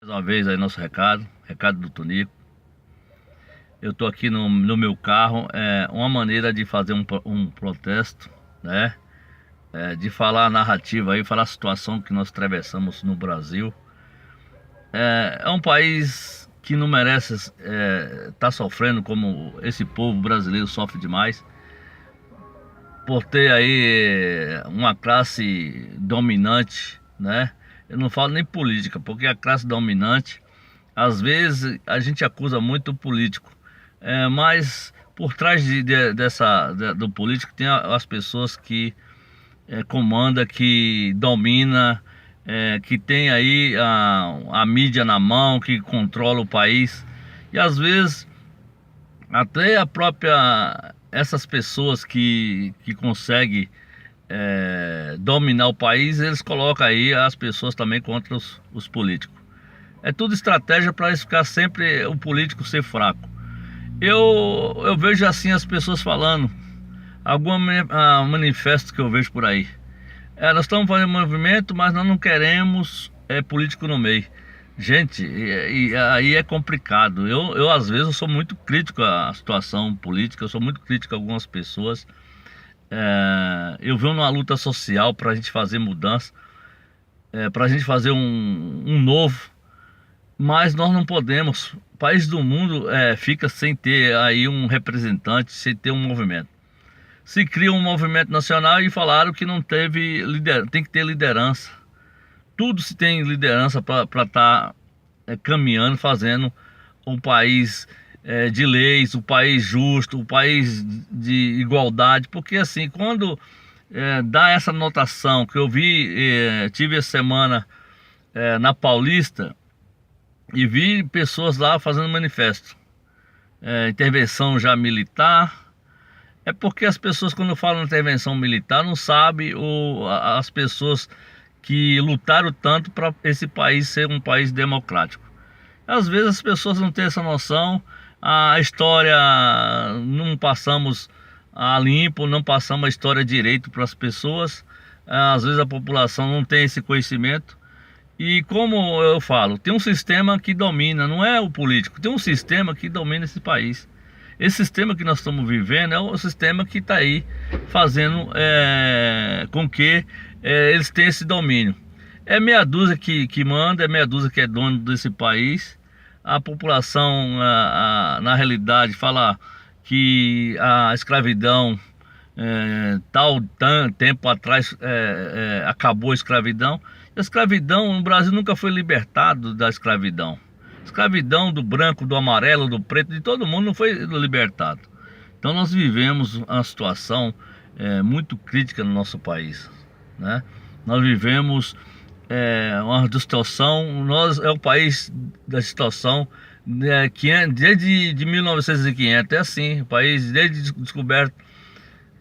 Mais uma vez aí nosso recado do Tonico. Eu tô aqui no meu carro, uma maneira de fazer um protesto, né? De falar a narrativa aí, falar a situação que nós atravessamos no Brasil. É um país que não merece tá sofrendo como esse povo brasileiro sofre demais, por ter aí uma classe dominante, né? Eu não falo nem política, porque a classe dominante, às vezes a gente acusa muito o político, mas por trás do político tem as pessoas que comanda, que domina, que tem aí a mídia na mão, que controla o país. E às vezes até a própria essas pessoas que conseguem dominar o país, eles colocam aí as pessoas também contra os políticos. É tudo estratégia para ficar sempre o político ser fraco. Eu vejo assim as pessoas falando, alguns manifestos que eu vejo por aí. Nós estamos fazendo movimento, mas nós não queremos político no meio. Gente, e aí é complicado. Eu às vezes eu sou muito crítico à situação política, eu sou muito crítico a algumas pessoas. Eu venho numa luta social para a gente fazer mudança, para a gente fazer um novo, mas nós não podemos. O país do mundo fica sem ter aí um representante, sem ter um movimento. Se cria um movimento nacional e falaram que não teve liderança, tem que ter liderança. Tudo se tem liderança para estar caminhando, fazendo um país de leis, um país justo, um país de igualdade. Porque assim, quando dá essa notação que eu tive essa semana na Paulista e vi pessoas lá fazendo manifesto, intervenção já militar. É porque as pessoas, quando falam intervenção militar, não sabem as pessoas que lutaram tanto para esse país ser um país democrático. Às vezes as pessoas não têm essa noção, a história não passamos a limpo, não passamos a história direito para as pessoas. Às vezes a população não tem esse conhecimento. E como eu falo, tem um sistema que domina, não é o político, tem um sistema que domina esse país. Esse sistema que nós estamos vivendo é o sistema que está aí fazendo com que eles tenham esse domínio. É meia dúzia que manda, é meia dúzia que é dono desse país. A população, na realidade, fala que a escravidão, tal tempo atrás, acabou a escravidão. A escravidão no Brasil nunca foi libertado da escravidão. Escravidão do branco, do amarelo, do preto, de todo mundo não foi libertado. Então nós vivemos uma situação muito crítica no nosso país, né? Nós vivemos uma situação, nós é o país da situação desde de 1950, é assim, o país desde descoberto,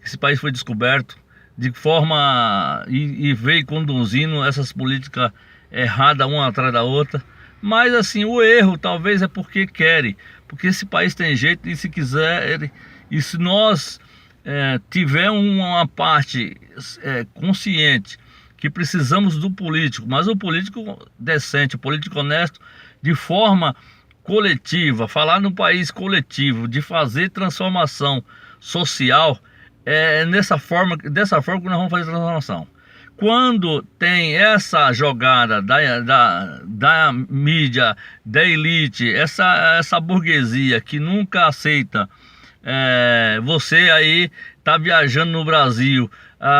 esse país foi descoberto de forma e veio conduzindo essas políticas erradas uma atrás da outra. Mas assim, o erro talvez é porque querem, porque esse país tem jeito e se quiser, e se nós tivermos uma parte consciente que precisamos do político, mas o político decente, o político honesto, de forma coletiva, falar no país coletivo, de fazer transformação social, dessa forma que nós vamos fazer transformação. Quando tem essa jogada da mídia, da elite, essa burguesia que nunca aceita você aí tá viajando no Brasil,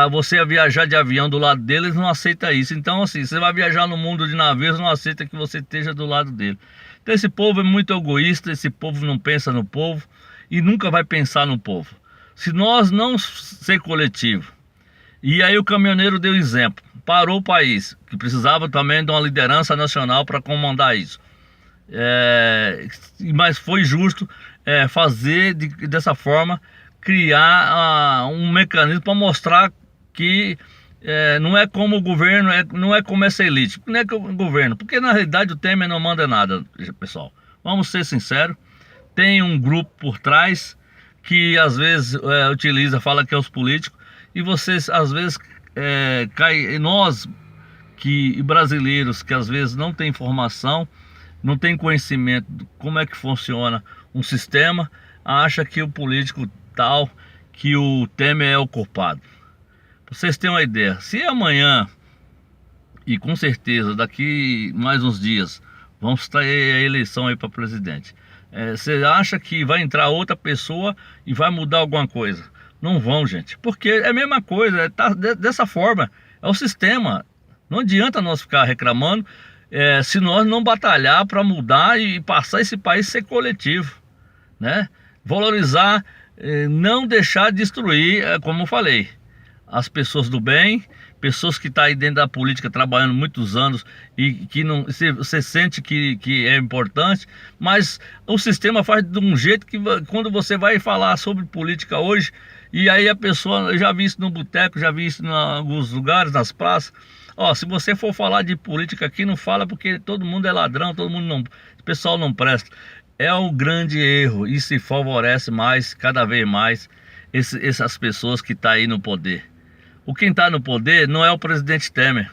você ia viajar de avião do lado deles, não aceita isso. Então assim, você vai viajar no mundo de navios, não aceita que você esteja do lado dele. Então esse povo é muito egoísta, esse povo não pensa no povo e nunca vai pensar no povo. Se nós não ser coletivo, e aí o caminhoneiro deu exemplo, parou o país, que precisava também de uma liderança nacional para comandar isso. Mas foi justo fazer dessa forma, criar um mecanismo para mostrar que não é como o governo, não é como essa elite, não é como o governo, porque na realidade o Temer não manda nada, pessoal. Vamos ser sinceros, tem um grupo por trás que às vezes fala que é os políticos, e vocês às vezes nós que brasileiros que às vezes não tem informação, não tem conhecimento de como é que funciona um sistema, acha que o político tal, que o Temer é o culpado. Pra vocês terem uma ideia, se amanhã, e com certeza daqui mais uns dias, vamos ter a eleição aí para presidente, você acha que vai entrar outra pessoa e vai mudar alguma coisa? Não vão, gente, porque é a mesma coisa, tá dessa forma, é o sistema. Não adianta nós ficar reclamando se nós não batalhar para mudar e passar esse país a ser coletivo, né? Valorizar, não deixar destruir, como eu falei, as pessoas do bem, pessoas que estão aí dentro da política trabalhando muitos anos e que não você sente que é importante, mas o sistema faz de um jeito que quando você vai falar sobre política hoje, e aí a pessoa, eu já vi isso no boteco, já vi isso em alguns lugares, nas praças, ó, se você for falar de política aqui, não fala porque todo mundo é ladrão, todo mundo não, o pessoal não presta. É um grande erro e se favorece mais, cada vez mais, essas pessoas que estão aí no poder. Quem está no poder não é o presidente Temer,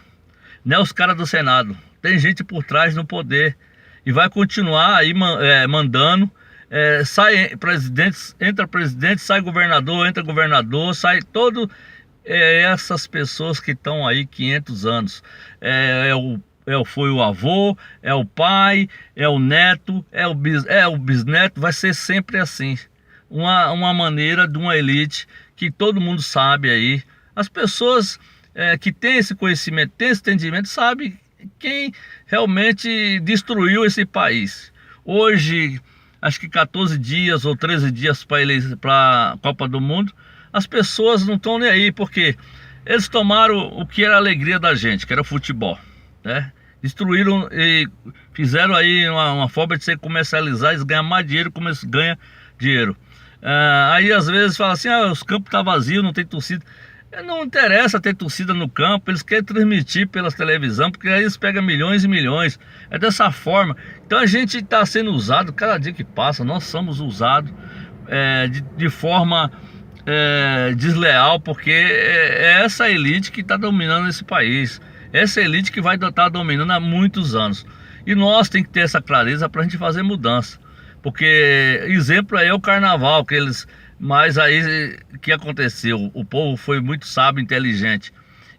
não é os caras do Senado. Tem gente por trás no poder e vai continuar aí mandando. Sai presidente, entra presidente, sai governador, entra governador, sai todo. Essas pessoas que estão aí 500 anos. Foi o avô, é o pai, é o neto, é o bisneto, vai ser sempre assim. Uma maneira de uma elite que todo mundo sabe aí. As pessoas que têm esse conhecimento, têm esse entendimento, sabem quem realmente destruiu esse país. Hoje, acho que 14 dias ou 13 dias para a Copa do Mundo, as pessoas não estão nem aí, porque eles tomaram o que era a alegria da gente, que era o futebol, né? Destruíram e fizeram aí uma forma de ser comercializar, eles ganham mais dinheiro como eles ganham dinheiro. Aí às vezes fala assim, os campos estão vazios, não tem torcida. Não interessa ter torcida no campo, eles querem transmitir pelas televisão, porque aí eles pegam milhões e milhões. É dessa forma. Então a gente está sendo usado, cada dia que passa, nós somos usados de forma desleal, porque é essa elite que está dominando esse país. Essa elite que vai estar dominando há muitos anos. E nós temos que ter essa clareza para a gente fazer mudança. Porque exemplo é o carnaval, que eles... Mas aí, o que aconteceu? O povo foi muito sábio, inteligente.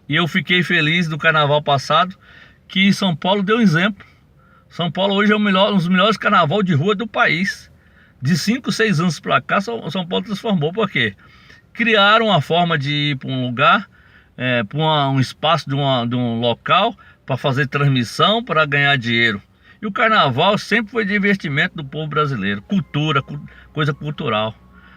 E eu fiquei feliz no carnaval passado, que São Paulo deu um exemplo. São Paulo hoje é um dos melhores carnaval de rua do país. De 5, 6 anos para cá, São Paulo transformou. Por quê? Criaram uma forma de ir para um lugar, para um espaço de um local, para fazer transmissão, para ganhar dinheiro. E o carnaval sempre foi divertimento do povo brasileiro. Cultura, coisa cultural.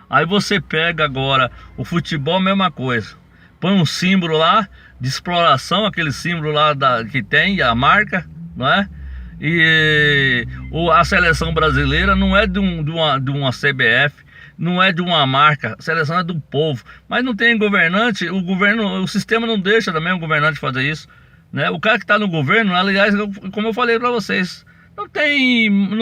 Aí você pega agora o futebol, mesma coisa. Põe um símbolo lá de exploração, aquele símbolo lá que tem, a marca, não é? E a seleção brasileira não é de uma CBF, não é de uma marca, a seleção é do povo. Mas não tem governante, o sistema não deixa também o governante fazer isso, né? O cara que está no governo, aliás, como eu falei para vocês, não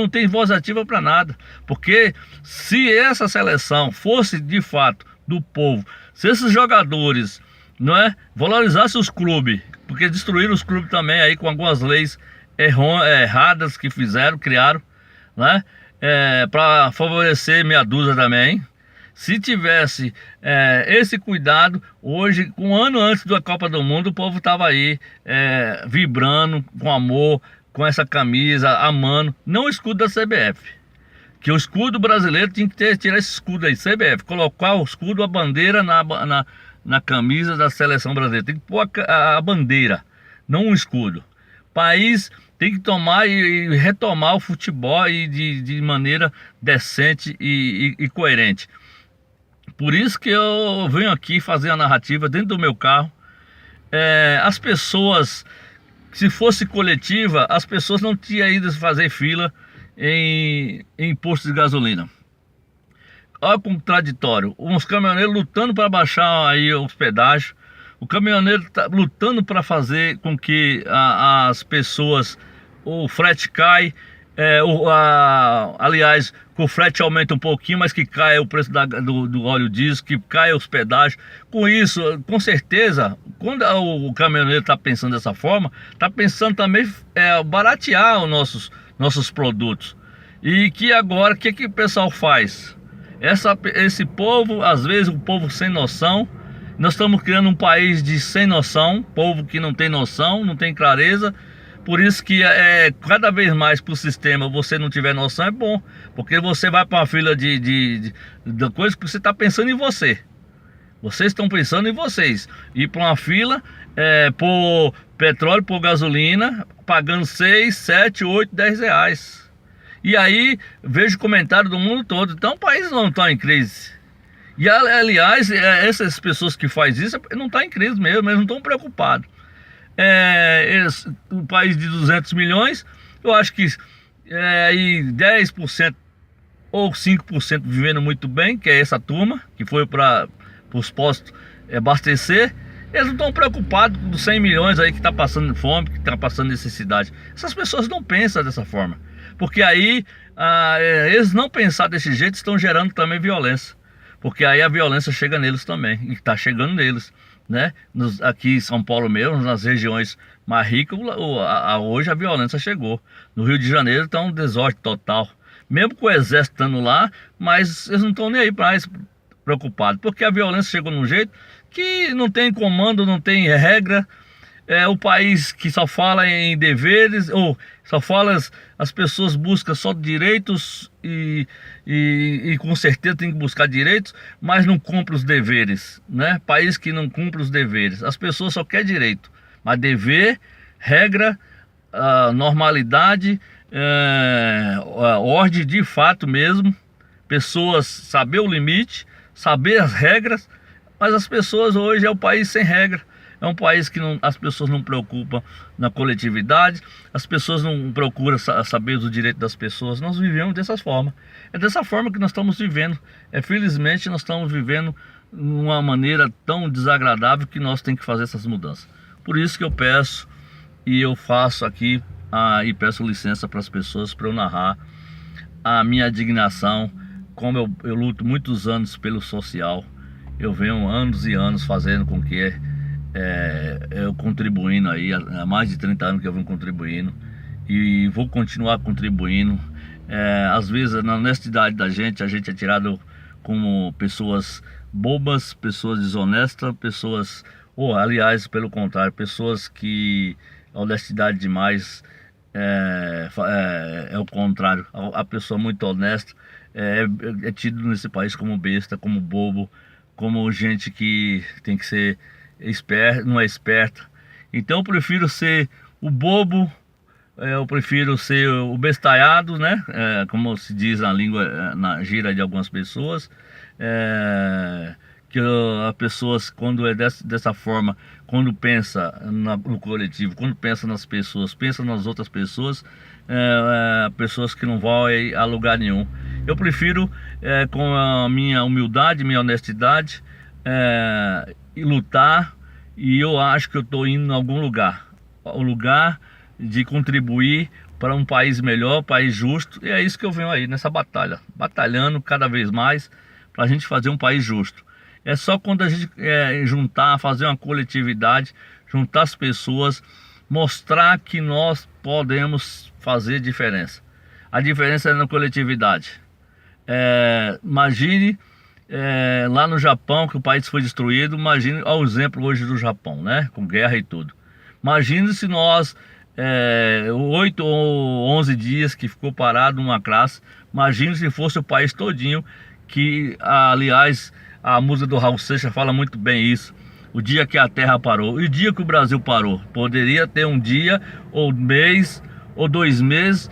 tem voz ativa para nada, porque se essa seleção fosse de fato do povo, se esses jogadores, não é, valorizassem os clubes, porque destruíram os clubes também aí com algumas leis erradas que criaram, né, para favorecer meia dúzia também. Se tivesse esse cuidado, hoje, um ano antes da Copa do Mundo, o povo estava aí vibrando com amor, com essa camisa, amando, não o escudo da CBF, que o escudo brasileiro tinha que tirar esse escudo aí, CBF, colocar o escudo, a bandeira na camisa da seleção brasileira, tem que pôr a bandeira, não o escudo. O país tem que tomar e retomar o futebol de maneira decente e coerente. Por isso que eu venho aqui fazer a narrativa dentro do meu carro. As pessoas... Se fosse coletiva, as pessoas não tinham ido fazer fila em postos de gasolina. Olha o contraditório. Uns caminhoneiros lutando para baixar aí os pedágios. O caminhoneiro está lutando para fazer com que as pessoas... O frete cai. Aliás, que o frete aumenta um pouquinho, mas que cai o preço do óleo diesel, que cai os pedágios. Com isso, com certeza, quando o caminhoneiro está pensando dessa forma, está pensando também baratear os nossos produtos. E que agora, o que o pessoal faz? Esse povo, às vezes o povo sem noção, nós estamos criando um país de sem noção, povo que não tem noção, não tem clareza. Por isso que cada vez mais para o sistema, você não tiver noção, é bom. Porque você vai para uma fila de coisa que você está pensando em você. Vocês estão pensando em vocês. Ir para uma fila, por petróleo, por gasolina, pagando 6, 7, 8, 10 reais. E aí, vejo comentário do mundo todo. Então o país não está em crise. E aliás, essas pessoas que fazem isso, não estão em crise mesmo, eles não estão preocupados. Um país de 200 milhões, eu acho que aí 10% ou 5% vivendo muito bem, que é essa turma, que foi para os postos abastecer. Eles não estão preocupados com os 100 milhões aí que está passando fome, que está passando necessidade. Essas pessoas não pensam dessa forma, porque aí eles não pensar desse jeito estão gerando também violência, porque aí a violência chega neles também, e está chegando neles, né? Aqui em São Paulo mesmo, nas regiões mais ricas, hoje a violência chegou. No Rio de Janeiro está um desordem total, mesmo com o exército estando lá, mas eles não estão nem aí para isso, preocupados, porque a violência chegou num jeito que não tem comando, não tem regra. É o país que só fala em deveres, ou só fala, as pessoas buscam só direitos e com certeza tem que buscar direitos, mas não cumpre os deveres, né? País que não cumpre os deveres, as pessoas só querem direito, mas dever, regra, normalidade, ordem de fato mesmo, pessoas saber o limite, saber as regras, mas as pessoas hoje é um país sem regra. É um país que as pessoas não preocupam na coletividade, as pessoas não procuram saber os direitos das pessoas. Nós vivemos dessa forma. É dessa forma que nós estamos vivendo. Felizmente nós estamos vivendo de uma maneira tão desagradável que nós temos que fazer essas mudanças. Por isso que eu peço e eu faço aqui e peço licença para as pessoas para eu narrar a minha indignação. Como eu luto muitos anos pelo social, eu venho anos e anos fazendo com que eu contribuindo aí, há mais de 30 anos que eu venho contribuindo e vou continuar contribuindo. Às vezes na honestidade da gente, a gente é tirado como pessoas bobas, pessoas desonestas, pessoas, ou aliás, pelo contrário, pessoas que a honestidade demais é o contrário. A pessoa muito honesta é tido nesse país como besta, como bobo, como gente que tem que ser esperto, não é esperta. Então eu prefiro ser o bobo, eu prefiro ser o bestalhado, né? Como se diz na língua, na gíria de algumas pessoas, que as pessoas, quando é dessa forma, quando pensa no coletivo, quando pensa nas pessoas, pensa nas outras pessoas, pessoas que não vão a lugar nenhum. Eu prefiro, com a minha humildade, minha honestidade, e lutar, e eu acho que eu estou indo em algum lugar, o lugar de contribuir para um país melhor, um país justo, e é isso que eu venho aí nessa batalha, batalhando cada vez mais para a gente fazer um país justo. É só quando a gente juntar, fazer uma coletividade, juntar as pessoas, mostrar que nós podemos fazer diferença. A diferença é na coletividade. Imagine lá no Japão, que o país foi destruído. Imagine o exemplo hoje do Japão, né? Com guerra e tudo. Imagine se nós 8 ou 11 dias que ficou parado uma classe. Imagine se fosse o país todinho, que aliás a música do Raul Seixas fala muito bem isso. O dia que a terra parou, e o dia que o Brasil parou. Poderia ter um dia, ou mês, ou 2 meses,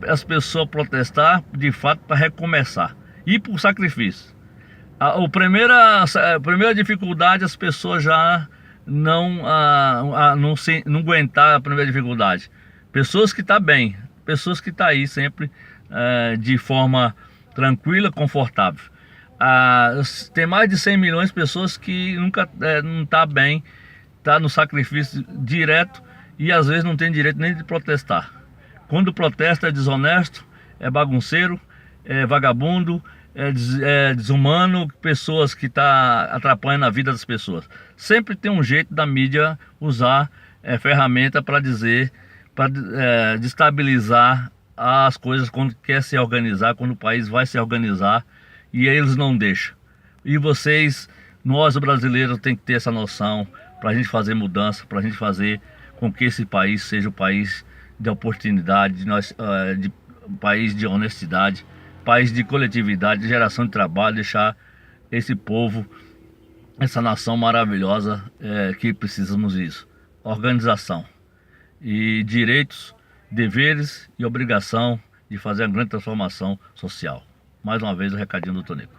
as pessoas protestar de fato para recomeçar. Ir para o sacrifício. A primeira dificuldade, as pessoas já não aguentar a primeira dificuldade. Pessoas que estão bem, pessoas que estão aí sempre de forma tranquila, confortável. Tem mais de 100 milhões de pessoas que nunca não está bem, está no sacrifício direto e às vezes não tem direito nem de protestar. Quando protesta é desonesto, é bagunceiro, é vagabundo, é desumano, pessoas que estão atrapalhando a vida das pessoas. Sempre tem um jeito da mídia usar ferramenta para dizer, para destabilizar as coisas quando quer se organizar, quando o país vai se organizar, e eles não deixam. E vocês, nós brasileiros, tem que ter essa noção para a gente fazer mudança, para a gente fazer com que esse país seja um país de oportunidade, de país de honestidade, país de coletividade, de geração de trabalho, deixar esse povo, essa nação maravilhosa, que precisamos disso. Organização e direitos, deveres e obrigação de fazer a grande transformação social. Mais uma vez o recadinho do Tonico.